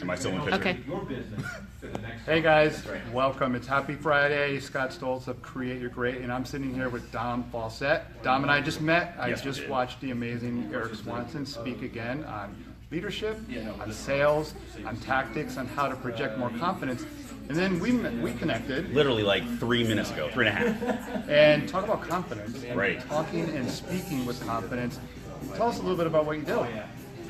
Am I still in picture? Okay. Hey guys, welcome. It's Happy Friday. Scott Stoltz of Create Your Great, and I'm sitting here with Dom Fausette. Dom and I just met. I Yes, we just did. watched the amazing Eric Swanson speak again on leadership, on sales, on tactics, on how to project more confidence. And then we connected Literally like 3 minutes ago, 3.5. and talk about confidence. And Right. Talking and speaking with confidence. Tell us a little bit about what you do.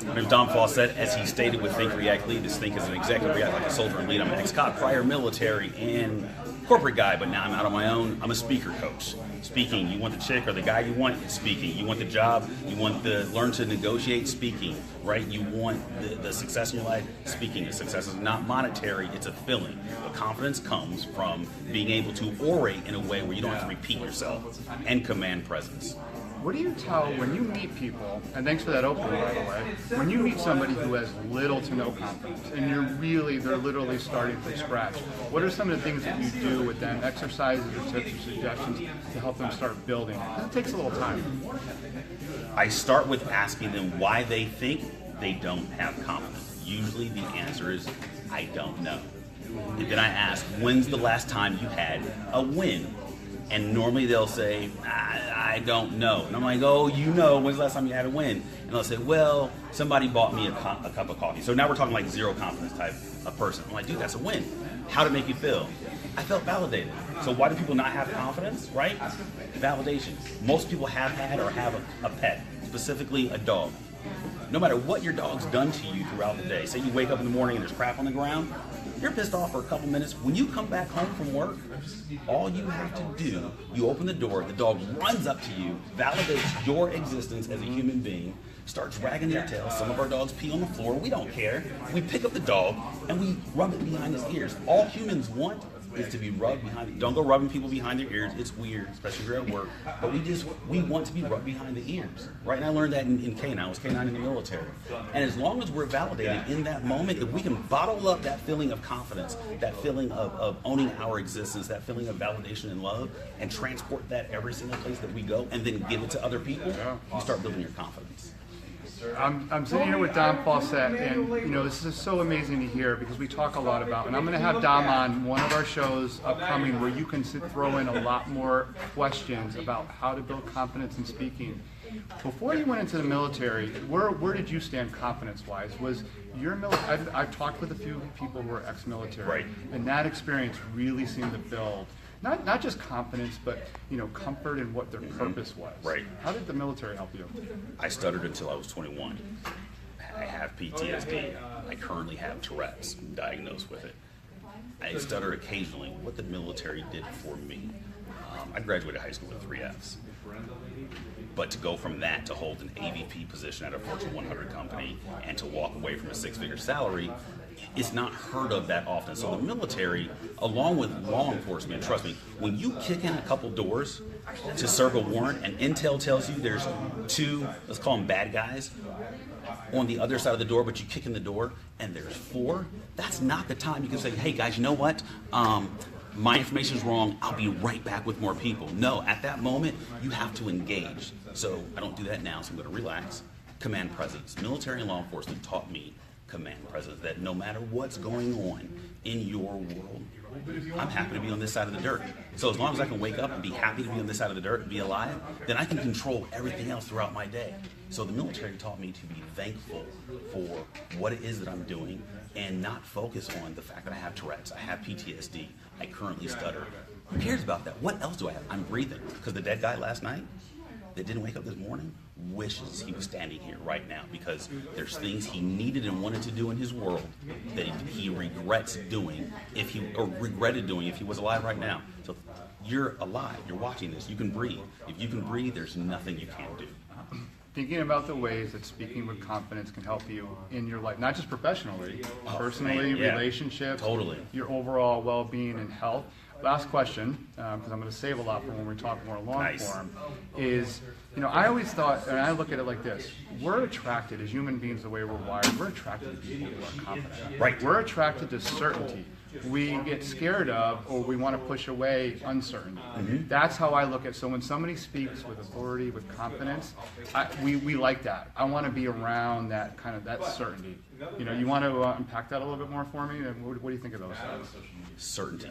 My name's Dom Fausette. As he stated with Think, React, Lead, this Think is an executive react like a soldier and lead. I'm an ex-cop, prior military, and corporate guy, but now I'm out on my own. I'm a speaker coach. Speaking, you want the chick or the guy you want, it's speaking. You want the job, you want the learn to negotiate, speaking, right? You want the success in your life, speaking. The success is not monetary, it's a feeling. But confidence comes from being able to orate in a way where you don't have to repeat yourself and command presence. What do you tell when you meet people, and thanks for that opening, by the way, when you meet somebody who has little to no confidence, and they're literally starting from scratch, what are some of the things that you do with them, exercises or tips or suggestions to help them start building it? It takes a little time. I start with asking them why they think they don't have confidence. Usually the answer is, I don't know. And then I ask, when's the last time you had a win? And normally they'll say, I don't know. And I'm like, oh, you know, when's the last time you had a win? And they'll say, well, somebody bought me a cup of coffee. So now we're talking like zero confidence type of person. I'm like, dude, that's a win. How'd it make you feel? I felt validated. So why do people not have confidence, right? Validation. Most people have had or have a pet, specifically a dog. No matter what your dog's done to you throughout the day, say you wake up in the morning and there's crap on the ground, you're pissed off for a couple minutes. When you come back home from work, all you have to do, you open the door, the dog runs up to you, validates your existence as a human being, starts wagging their tail. Some of our dogs pee on the floor. We don't care. We pick up the dog and we rub it behind his ears. All humans want is to be rubbed behind it. Don't go rubbing people behind their ears. It's weird, especially if you're at work. But we want to be rubbed behind the ears, right? And I learned that in K9. I was K9 in the military. And as long as we're validated in that moment, if we can bottle up that feeling of confidence, that feeling of owning our existence, that feeling of validation and love, and transport that every single place that we go, and then give it to other people, you start building your confidence. I'm sitting here with Dom Fausette, and this is so amazing to hear because we talk a lot about, and I'm going to have Dom on one of our shows upcoming where you can throw in a lot more questions about how to build confidence in speaking. Before you went into the military, where did you stand confidence-wise? Was your I've talked with a few people who are ex-military, Right. And that experience really seemed to build not just confidence, but comfort in what their purpose was. Right. How did the military help you? I stuttered until I was 21. I have PTSD. I currently have Tourette's. I'm diagnosed with it. I stutter occasionally. What the military did for me. I graduated high school with 3 Fs. But to go from that to hold an AVP position at a Fortune 100 company and to walk away from a 6-figure salary, it's not heard of that often. So the military, along with law enforcement, trust me, when you kick in a couple doors to serve a warrant and intel tells you there's 2, let's call them bad guys, on the other side of the door, but you kick in the door and there's 4, that's not the time you can say, hey guys, you know what? My information's wrong, I'll be right back with more people. No, at that moment, you have to engage. So I don't do that now, so I'm gonna relax. Command presence. Military and law enforcement taught me command presence, that no matter what's going on in your world, I'm happy to be on this side of the dirt. So as long as I can wake up and be happy to be on this side of the dirt and be alive, then I can control everything else throughout my day. So the military taught me to be thankful for what it is that I'm doing and not focus on the fact that I have Tourette's, I have PTSD, I currently stutter. Who cares about that? What else do I have? I'm breathing. Because the dead guy last night that didn't wake up this morning wishes he was standing here right now because there's things he needed and wanted to do in his world that he regrets doing regretted doing if he was alive right now. So you're alive, you're watching this, you can breathe. If you can breathe, there's nothing you can't do. Thinking about the ways that speaking with confidence can help you in your life, not just professionally, personally, man, yeah. relationships, Totally. your overall well-being and health. Last question, because I'm going to save a lot for when we talk more long Nice. form, is, I always thought, and I look at it like this, we're attracted, as human beings, the way we're wired, we're attracted to people who are confident. Right. We're attracted to certainty. we get scared of or we want to push away uncertainty. That's how I look at. So when somebody speaks with authority, with confidence, we like that. I want to be around that kind of that certainty. You know, you want to unpack that a little bit more for me? And what do you think of those things? Certainty.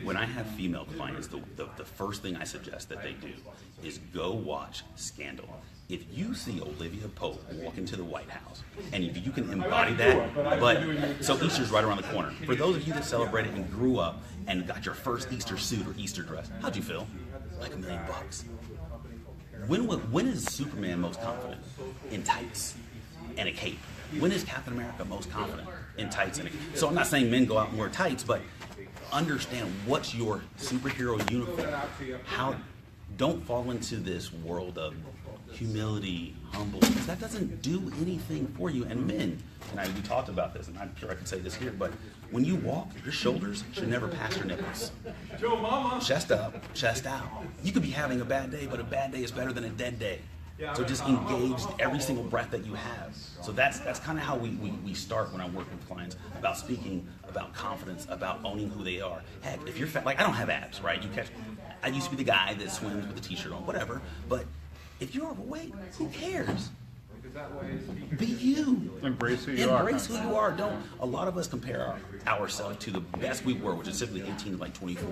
When I have female clients, the first thing I suggest that they do is go watch Scandal. If you see Olivia Pope walk into the White House, and if you can embody that, but so Easter's right around the corner. For those of you that celebrated and grew up and got your first Easter suit or Easter dress, how'd you feel? Like $1 million. When is Superman most confident? In tights and a cape. When is Captain America most confident? In tights and a cape. So I'm not saying men go out and wear tights, but understand what's your superhero uniform. Don't fall into this world of humility, humble, because that doesn't do anything for you. And men, and we talked about this, and I'm sure I can say this here, but when you walk, your shoulders should never pass your nipples. Chest up, chest out. You could be having a bad day, but a bad day is better than a dead day. So just engage every single breath that you have. So that's kind of how we start when I work with clients, about speaking, about confidence, about owning who they are. Heck, if you're fat, like I don't have abs, right? I used to be the guy that swims with a t-shirt on, whatever, but if you're overweight, who cares? Be you. Embrace who you are. Embrace who you are. Don't. A lot of us compare ourselves to the best we were, which is typically 18 to like 24.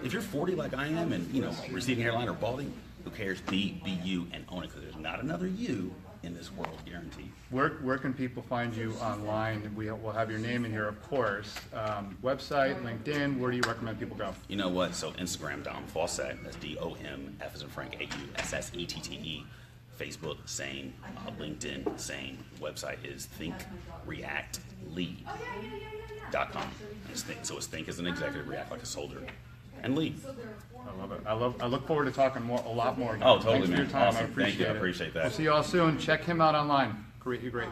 If you're 40 like I am, and receding hairline or balding, who cares? Be you and own it, because there's not another you in this world, guaranteed. Where can people find you online? We'll have your name in here, of course. Website, LinkedIn. Where do you recommend people go? You know what? So Instagram, Dom Fausette. That's DOM, F as in Frank, AUSSETTE. Facebook, same. LinkedIn, same. Website is thinkreactlead.com. So it's think as an executive, react like a soldier, and lead. I love it. I look forward to talking a lot more. Oh, totally, Thanks for man. your time. Awesome. I appreciate Thank you. it. I appreciate that. We'll see you all soon. Check him out online. You're great.